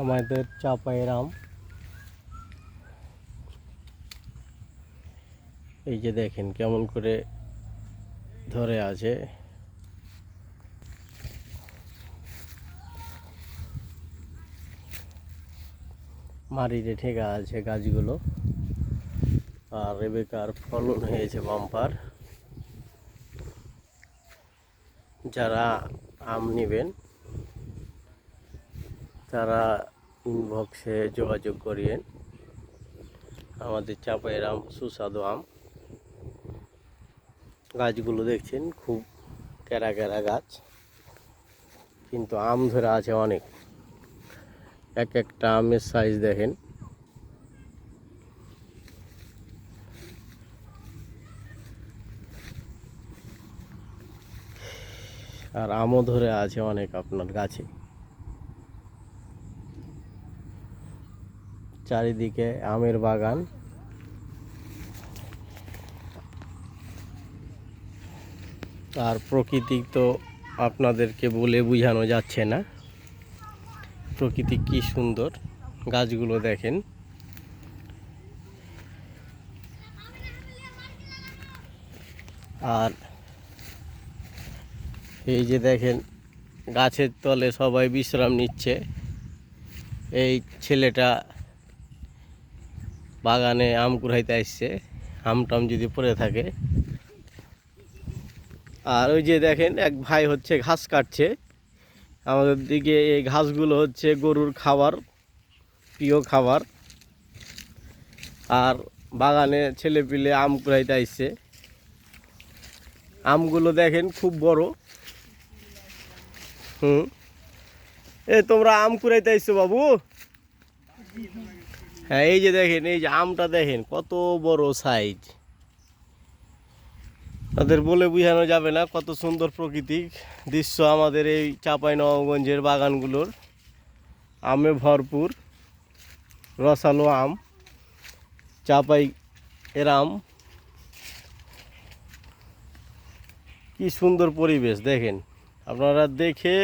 আমাদের চাপায়ের আম। এই যে দেখেন কেমন করে ধরে আছে। মাটিতে ঠেকা আছে গাছগুলো, আর রেবেকার ফলন হয়েছে বাম্পার। যারা আম নেবেন তারা ইনবক্সে যোগাযোগ করিয়েন। আমাদের চাপায়ের আম সুস্বাদু আম। গাছগুলো দেখছেন খুব ক্যারা ক্যারা গাছ, কিন্তু আম ধরে আছে অনেক। এক একটা আমের সাইজ দেখেন। আর আমও ধরে আছে অনেক আপনার গাছে। চারিদিকে আমের বাগান। আর প্রকৃতি তো আপনাদেরকে বলে বোঝানো যাচ্ছে না, প্রকৃতি কি সুন্দর। গাছগুলো দেখেন। আর এই যে দেখেন গাছের তলে সবাই বিশ্রাম নিচ্ছে। এই ছেলেটা বাগানে আম কুড়াইতে আসছে, আমটাম যদি পড়ে থাকে। আর ওই যে দেখেন এক ভাই হচ্ছে ঘাস কাটছে। আমাদের দিকে এই ঘাসগুলো হচ্ছে গরুর খাবার, প্রিয় খাবার। আর বাগানে ছেলে পিলে আম কুড়াইতে আসছে। আমগুলো দেখেন খুব বড়। তোমরা আম কুড়াইতে আসছো বাবু? হ্যাঁ, এই যে দেখেন, এই যে আমটা দেখেন কত বড় সাইজ। তাদের বলে বোঝানো যাবে না কত সুন্দর প্রাকৃতিক দৃশ্য আমাদের এই চাঁপাইনবাবগঞ্জের বাগানগুলোর। আমে ভরপুর, রসালো আম, চাপাই এর আম। কি সুন্দর পরিবেশ দেখেন, আপনারা দেখে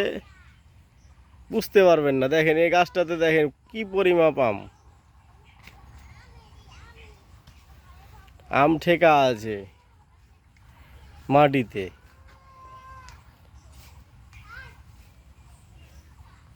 বুঝতে পারবেন না। দেখেন এই গাছটাতে দেখেন কি পরিমাপ আম। আম ঠেকা আছে মাটিতে।